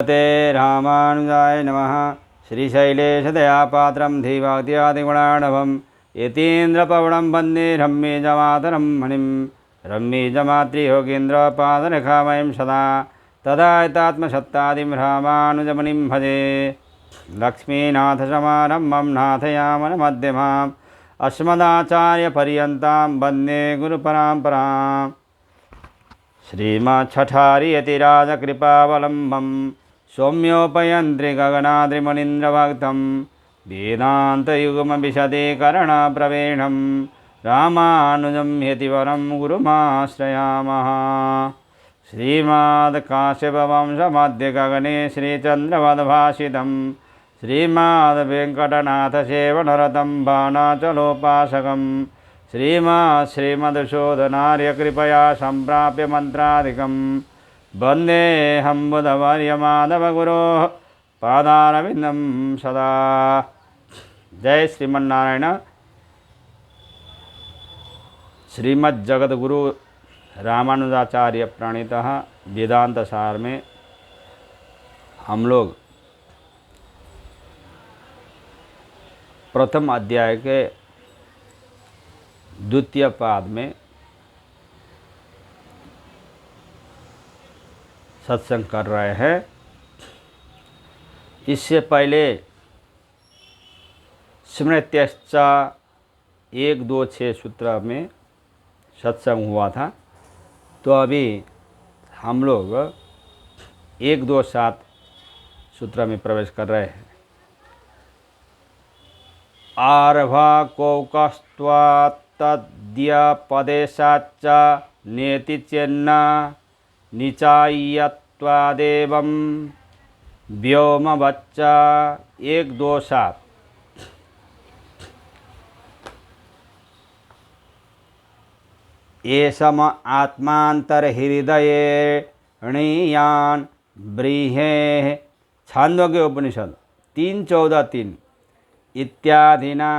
ते रामानुजाय नमः। श्रीशैलेशदयापात्रं धीभक्त्यादिगुणार्णवं यतीन्द्रपवनं वन्दे रम्यजमातरं मणिं रम्यजमातृयोगीन्द्रपादरेखामयं सदा तदायतात्मसत्तादिं रामानुजमुनिं भजे। लक्ष्मीनाथसमारम्भं नाथयामनमध्यमाम् अस्मदाचार्यपर्यन्तां वन्दे गुरुपरम्पराम्। श्रीमच्छठारियतिराजकृपावलम्बं सौम्योपयन्त्रि गगनाद्रिमुनीन्द्रभक्तं वेदान्तयुग्मविशदीकरणप्रवीणं रामानुजं यतिवरं गुरुमाश्रयामः। श्रीमद्काश्यपवंशमध्यगगने श्रीचन्द्रवद्भाषितं श्रीमद्वेङ्कटनाथसेवनरतं बाणाचलोपासकं श्रीमदशोधनार्यकृपया सम्प्राप्य मन्त्रादिकं वन्देऽहं बुधवर्यमाधवगुरोः पादारविन्दं सदा। जय श्रीमन्नारायण। श्रीमज्जगद्गुरु रामानुजाचार्य प्रणीतः वेदांत सार में हम लोग प्रथम अध्याय के द्वितीय पाद में सत्संग कर रहे हैं। इससे पहले स्मृत्यश्च 1, 2, 6 सूत्र में सत्संग हुआ था। तो अभी हम लोग 1, 2, 7 सूत्र में प्रवेश कर रहे हैं। आर्भकौकस्त्वात् तद्यपदेशाच्च नेति चेन्न निचाय्यत्वादेवं व्योमवच्च 1, 2, 7। एषम आत्मान्तरहृदयेणीयान् ब्रीहेः छान्दोग्य उपनिषद 3:14-3 इत्यादिना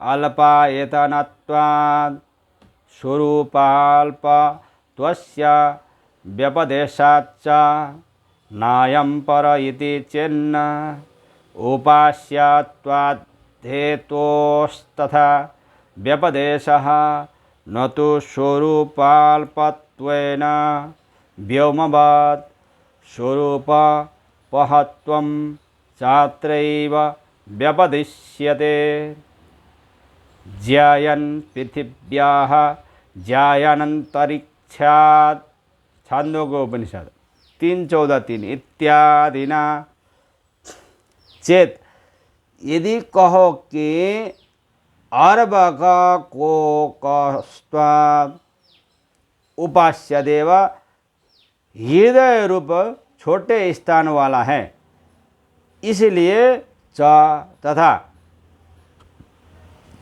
अल्पायतनत्वात् स्वरूपाल्पत्वस्य व्यपदेशाच्च नायं पर इति चेन्न उपास्यत्वाद्धेतोस्तथा व्यपदेशः न तु स्वरूपाल्पत्वेन व्योमवत् स्वरूपपहत्वं चात्रैव व्यपदिश्यते। ज्यायन् पृथिव्याः ज्यायनन्तरिक्षात् छान्दोग्योपनिषद 3:14-3 इत्यादिना चेत यदि कहो कि अर्भकौकस्त्वात् उपास्य देव हृदय रूप छोटे स्थान वाला है, इसलिए च तथा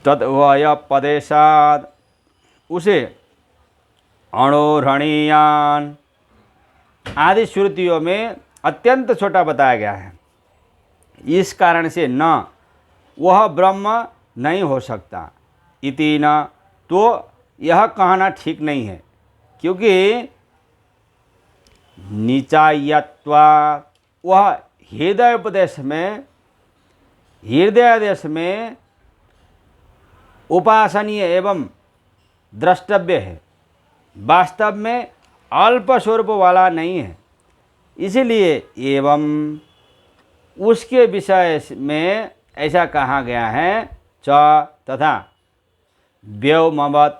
तद्वयपदेशात् उसे अणोरणीयान आदि श्रुतियों में अत्यंत छोटा बताया गया है। इस कारण से न वह ब्रह्म नहीं हो सकता इति न, तो यह कहना ठीक नहीं है, क्योंकि निचाय्यत्वा वह हृदय उपदेश में उपासनीय एवं द्रष्टव्य है, वास्तव में अल्प स्वरूप वाला नहीं है। इसलिए एवं उसके विषय में ऐसा कहा गया है च तथा व्योमवत्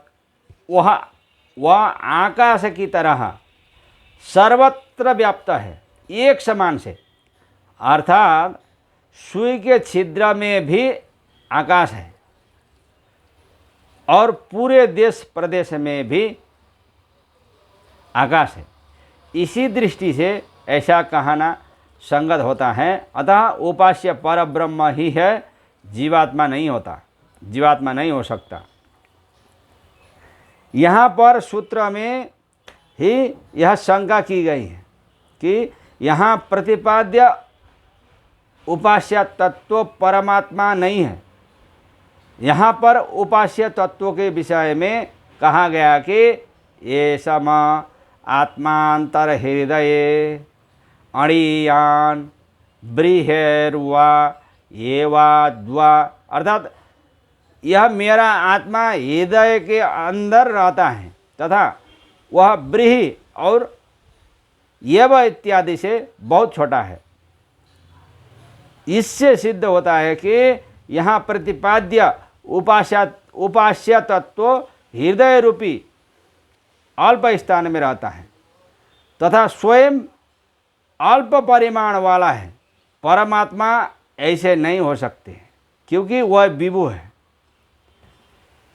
वह आकाश की तरह सर्वत्र व्याप्त है, एक समान से। अर्थात सुई के छिद्र में भी आकाश है और पूरे देश प्रदेश में भी आकाश है। इसी दृष्टि से ऐसा कहना संगत होता है। अतः उपास्य पर ब्रह्म ही है, जीवात्मा नहीं होता, जीवात्मा नहीं हो सकता। यहाँ पर सूत्र में ही यह शंका की गई है कि यहाँ प्रतिपाद्य उपास्य तत्व परमात्मा नहीं है। यहाँ पर उपास्य तत्वों के विषय में कहा गया कि ये सम आत्मांतर हृदय अणीयान बृहैर्वा एवा द्वा, अर्थात यह मेरा आत्मा हृदय के अंदर रहता है तथा वह ब्रीहि और एव इत्यादि से बहुत छोटा है। इससे सिद्ध होता है कि यहाँ प्रतिपाद्य उपास्य तत्व हृदय रूपी अल्प स्थान में रहता है तथा स्वयं अल्प परिमाण वाला है। परमात्मा ऐसे नहीं हो सकते क्योंकि वह विभु है।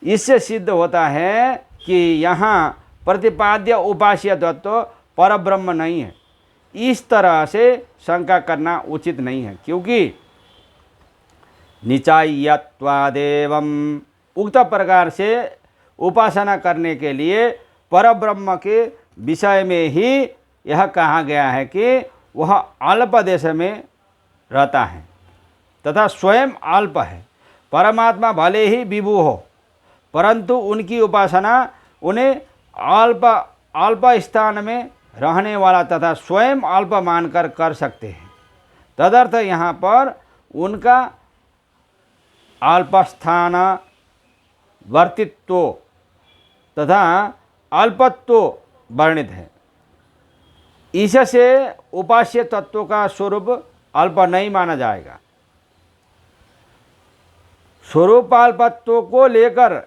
इससे सिद्ध होता है कि यहाँ प्रतिपाद्य उपास्य तत्व परब्रह्म नहीं है। इस तरह से शंका करना उचित नहीं है, क्योंकि निचाय्यत्वादेवं उक्त प्रकार से उपासना करने के लिए परब्रह्म के विषय में ही यह कहा गया है कि वह अल्प देश में रहता है तथा स्वयं अल्प है। परमात्मा भले ही विभु हो, परंतु उनकी उपासना उन्हें अल्प स्थान में रहने वाला तथा स्वयं अल्प मानकर कर सकते हैं। तदर्थ यहाँ पर उनका अल्पस्थान वर्तित्व तथा अल्पत्व वर्णित है। इससे उपास्य तत्व का स्वरूप अल्प नहीं माना जाएगा। स्वरूप अल्पत्व को लेकर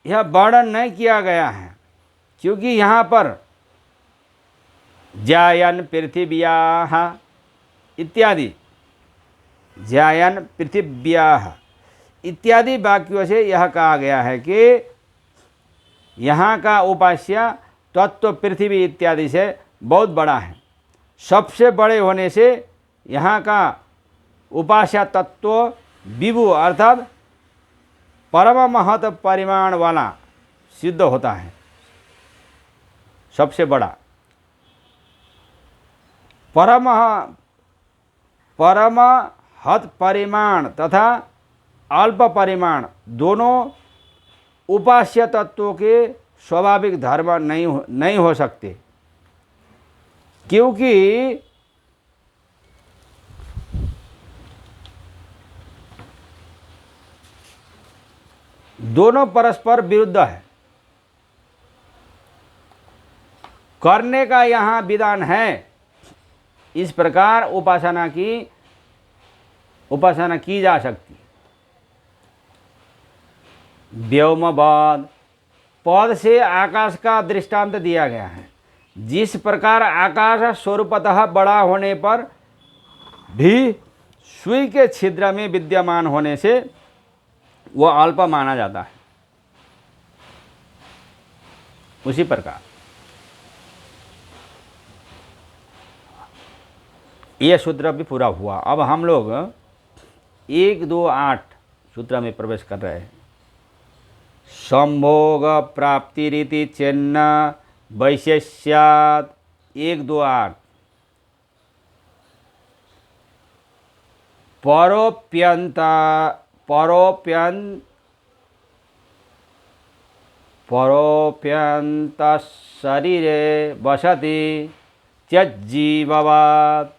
यह वर्णन नहीं किया गया है, क्योंकि यहाँ पर जायन पृथिव्याः इत्यादि, जायन पृथिव्याः इत्यादि वाक्यों से यह कहा गया है कि यहाँ का उपास्य तत्व पृथ्वी इत्यादि से बहुत बड़ा है। सबसे बड़े होने से यहाँ का उपास्य तत्व विभु अर्थात परम महत परिमाण वाला सिद्ध होता है, सबसे बड़ा। परमहत परिमाण तथा अल्प परिमाण दोनों उपास्य तत्वों के स्वाभाविक धर्म नहीं हो सकते, क्योंकि दोनों परस्पर विरुद्ध है। करने का यहाँ विधान है। इस प्रकार उपासना की जा सकती है। व्योमवाद पद से आकाश का दृष्टांत दिया गया है। जिस प्रकार आकाश स्वरूपतः बड़ा होने पर भी सुई के छिद्र में विद्यमान होने से वह अल्प माना जाता है, उसी प्रकार यह सूत्र भी पूरा हुआ। अब हम लोग 1, 2, 8 सूत्र में प्रवेश कर रहे हैं। संभोग प्राप्ति रीति चिन्ह वैशेष्यात् 1, 2, 8 परोप्यंत शरीरे वसति त्यज्जीववात्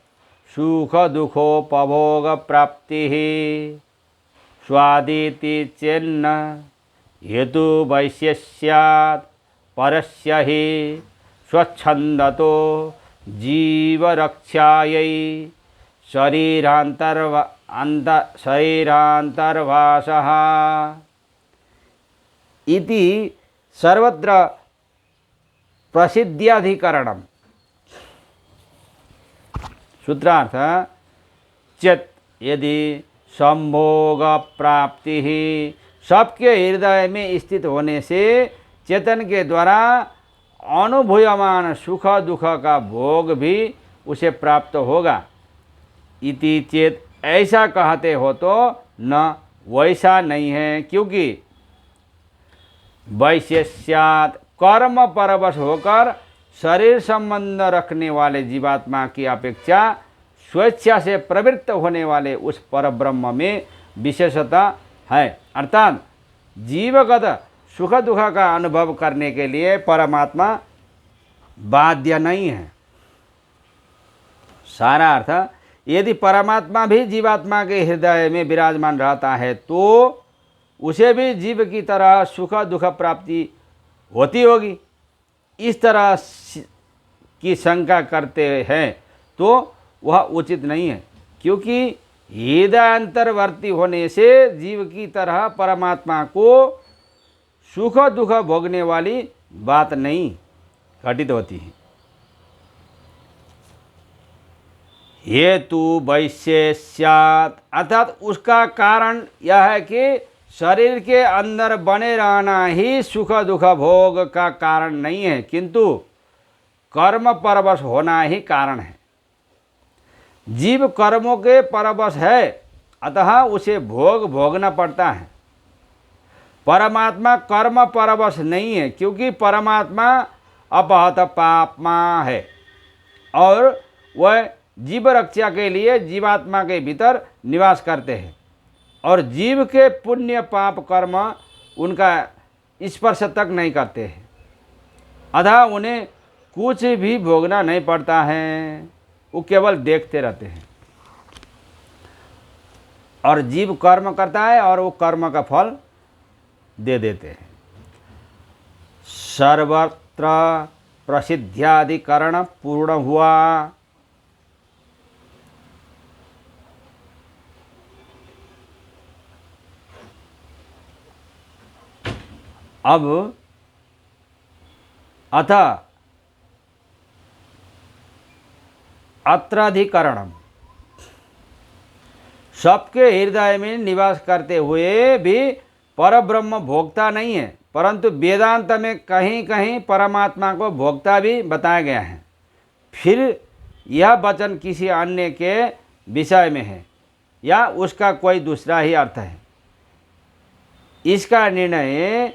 सुख दुखोपभोग प्राप्ति स्वादिति चिन्ह हेतु वैशेष्यात् परस्य ही स्वच्छंदतो जीवरक्षायै शरीरांतर्वासः इति सर्वत्र प्रसिद्ध्यधिकरणम्। सूत्रार्थ चेत यदि संभोग प्राप्ति ही सबके हृदय में स्थित होने से चेतन के द्वारा अनुभूयमान सुख दुख का भोग भी उसे प्राप्त होगा। इति चेत ऐसा कहते हो तो न वैसा नहीं है, क्योंकि वैशेष्यात् कर्म परवश होकर शरीर संबंध रखने वाले जीवात्मा की अपेक्षा स्वेच्छा से प्रवृत्त होने वाले उस परब्रह्म में विशेषता है। अर्थात जीवगत सुख दुख का अनुभव करने के लिए परमात्मा बाध्य नहीं है। सारा अर्थ, यदि परमात्मा भी जीवात्मा के हृदय में विराजमान रहता है तो उसे भी जीव की तरह सुख दुख प्राप्ति होती होगी। इस तरह की शंका करते हैं तो वह उचित नहीं है, क्योंकि हृदयांतरवर्ती होने से जीव की तरह परमात्मा को सुख दुख भोगने वाली बात नहीं घटित होती है। हेतु वैशेष्यात्, अर्थात उसका कारण यह है कि शरीर के अंदर बने रहना ही सुख दुख भोग का कारण नहीं है, किंतु कर्म परवश होना ही कारण है। जीव कर्मों के परवश है, अतः उसे भोग भोगना पड़ता है। परमात्मा कर्म परवश नहीं है, क्योंकि परमात्मा अपहत पापमा है और वह जीव रक्षा के लिए जीवात्मा के भीतर निवास करते हैं, और जीव के पुण्य पाप कर्म उनका स्पर्श तक नहीं करते हैं, अतः उन्हें कुछ भी भोगना नहीं पड़ता है, वो केवल देखते रहते हैं। और जीव कर्म करता है और वो कर्म का फल दे देते हैं। सर्वत्र प्रसिद्ध्याधिकरण पूर्ण हुआ। अब अथ अत्राधिकरणम, सबके हृदय में निवास करते हुए भी परब्रह्म भोक्ता नहीं है, परंतु वेदांत में कहीं कहीं परमात्मा को भोक्ता भी बताया गया है। फिर यह वचन किसी अन्य के विषय में है या उसका कोई दूसरा ही अर्थ है। इसका निर्णय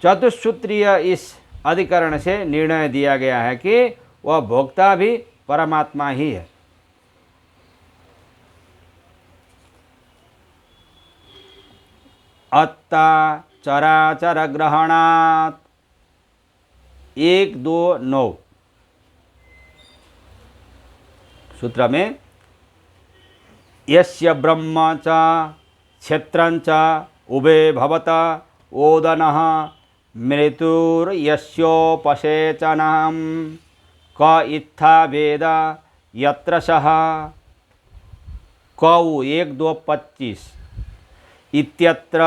चतुसूत्रीय इस अधिकरण से निर्णय दिया गया है कि वह भोक्ता भी परमात्मा ही है। अत्ता चराचर ग्रहणात् 1-2-9 सूत्र में यस्य ब्रह्म च क्षेत्रं च उभे भवत ओदनः मृत्युर्यस्योपसेचनं क इत्था वेद यत्र सः कौ 1-2-25 इत्यत्र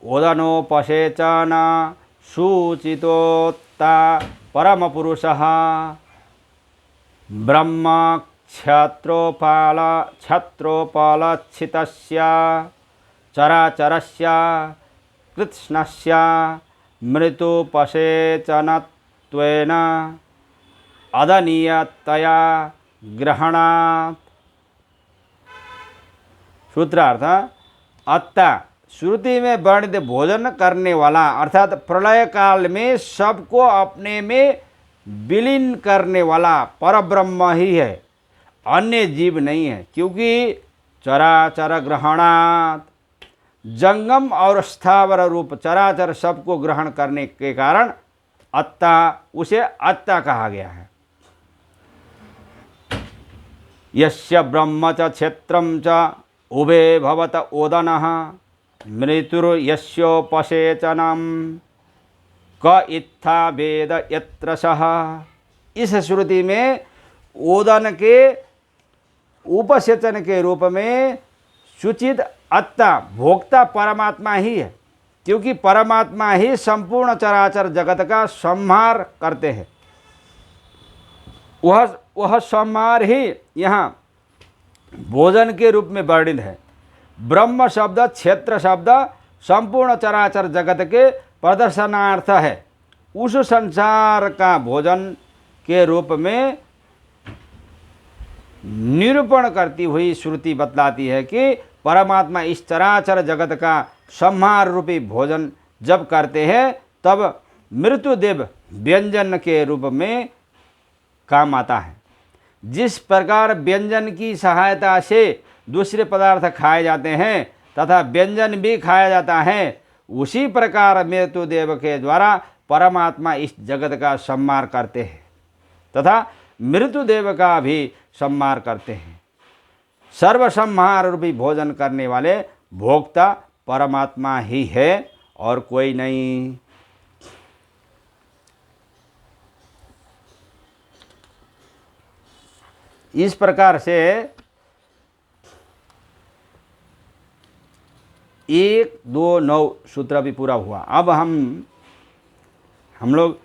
ओदनोपसेचन सूचितोत्ता परमपुरुषः ब्रह्म क्षत्रोपालच्छितस्य चराचरस्य कृत्स्नस्य मृत्युपसेचनत्वेन अदनीयतया ग्रहणात्। सूत्रार्थ, अत्ता श्रुति में वर्णित भोजन करने वाला अर्थात प्रलय काल में सबको अपने में विलीन करने वाला परब्रह्म ही है, अन्य जीव नहीं है। क्योंकि चराचर ग्रहणात्, जंगम और स्थावर रूप चराचर सबको ग्रहण करने के कारण अत्ता, उसे अत्ता कहा गया है। यस्य ब्रह्म च क्षेत्रं च उभे भवत ओदनः मृत्युर्यस्योपसेचनं क इत्था वेद यत्र सः। इस श्रुति में ओदन के उपसेचन के रूप में सूचित अत्ता भोक्ता परमात्मा ही है, क्योंकि परमात्मा ही संपूर्ण चराचर जगत का संहार करते हैं। वह संहार ही यहाँ भोजन के रूप में वर्णित है। ब्रह्म शब्द, क्षेत्र शब्द संपूर्ण चराचर जगत के प्रदर्शनार्थ है। उस संसार का भोजन के रूप में निरूपण करती हुई श्रुति बतलाती है कि परमात्मा इस चराचर जगत का संहार रूपी भोजन जब करते हैं तब मृत्युदेव व्यंजन के रूप में काम आता है। जिस प्रकार व्यंजन की सहायता से दूसरे पदार्थ खाए जाते हैं तथा व्यंजन भी खाया जाता है, उसी प्रकार मृत्युदेव के द्वारा परमात्मा इस जगत का संहार करते हैं तथा मृत्युदेव का भी संहार करते हैं। सर्वसंहार रूपी भोजन करने वाले भोक्ता परमात्मा ही है और कोई नहीं। इस प्रकार से 1, 2, 9 सूत्र भी पूरा हुआ। अब हम लोग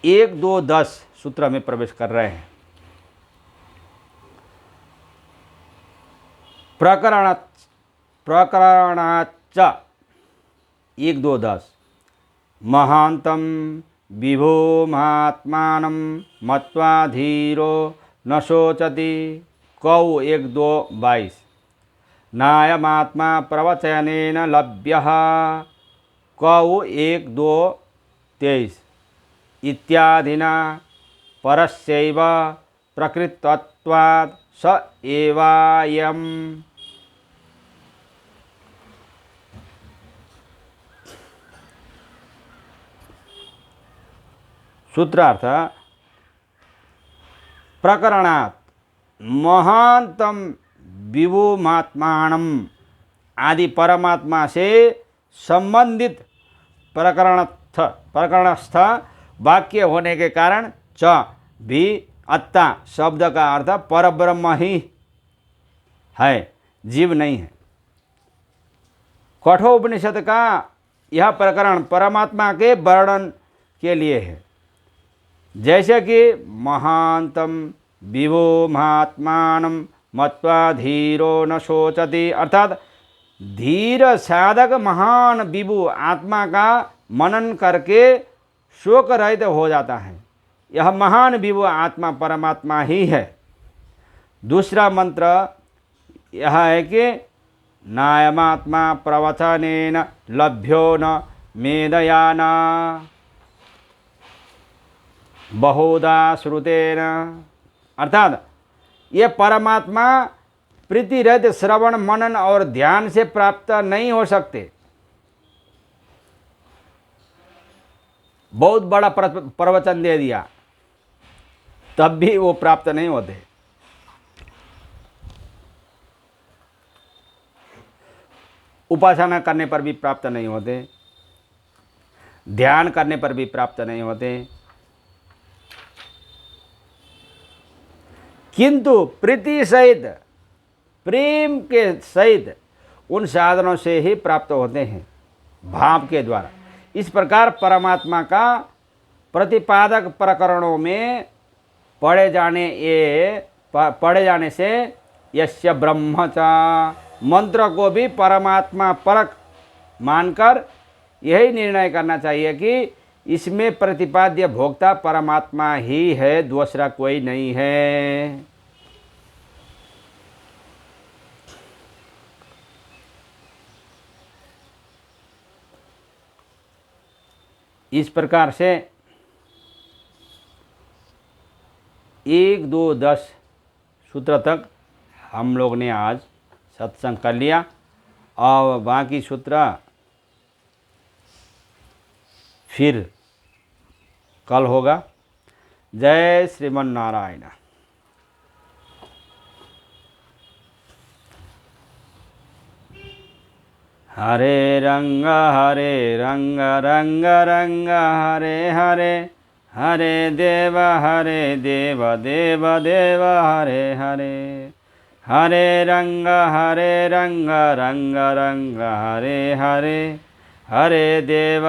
1, 2, 10 सूत्र में प्रवेश कर रहे हैं। प्रकरणाच्च 1, 2, 10 महांतम विभो महात्मानं मत्वा धीरो न शोचति। कौ 1, 2, 22 नायमात्मा प्रवचनेन लभ्यः। कौ 1, 2, 23 इत्यादिना परस्यैव प्रकृतत्वात् स एवायम्। सूत्रार्थ प्रकरणात् महांतम विभुमात्मानम आदि परमात्मा से संबंधित प्रकरणस्थ वाक्य होने के कारण च भी अत्ता शब्द का अर्थ परब्रह्म ही है, जीव नहीं है। कठोपनिषद का यह प्रकरण परमात्मा के वर्णन के लिए है। जैसे कि महांतम विभो महात्मानं मत्वा धीरो न शोचति, अर्थात धीर साधक महान विभु आत्मा का मनन करके शोक रहित हो जाता है। यह महान विभु आत्मा परमात्मा ही है। दूसरा मंत्र यह है कि नायमात्मा प्रवचनेन लभ्यो न मेदयाना बहुधा श्रुतेन, अर्थात ये परमात्मा प्रीति रहित श्रवण मनन और ध्यान से प्राप्त नहीं हो सकते। बहुत बड़ा प्रवचन दे दिया तब भी वो प्राप्त नहीं होते। उपासना करने पर भी प्राप्त नहीं होते, ध्यान करने पर भी प्राप्त नहीं होते। किंतु प्रीति सहित, प्रेम के सहित उन साधनों से ही प्राप्त होते हैं, भाव के द्वारा। इस प्रकार परमात्मा का प्रतिपादक प्रकरणों में पढ़े जाने से यस्य ब्रह्मचा मंत्र को भी परमात्मा परक मानकर यही निर्णय करना चाहिए कि इसमें प्रतिपाद्य भोक्ता परमात्मा ही है, दूसरा कोई नहीं है। इस प्रकार से 1, 2, 10 सूत्र तक हम लोग ने आज सत्संग कर लिया और बाकी सूत्र फिर कल होगा। जय श्रीमन नारायण। हरे रंग रंग रंग हरे हरे, हरे देव देव देव हरे हरे। हरे रंग रंग रंग हरे हरे, हरे देव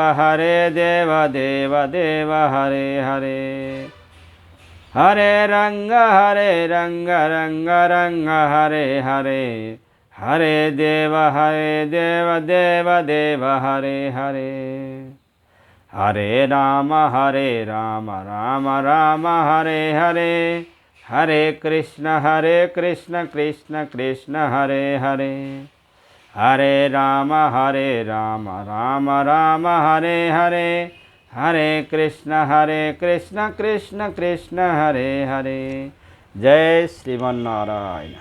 देव देव हरे हरे। हरे रंग रंग रंग हरे हरे, हरे देव देव देव हरे हरे। हरे राम राम राम हरे हरे, हरे कृष्ण कृष्ण कृष्ण हरे हरे। हरे राम राम राम हरे हरे, हरे कृष्ण कृष्ण कृष्ण हरे हरे। जय श्रीमन नारायण।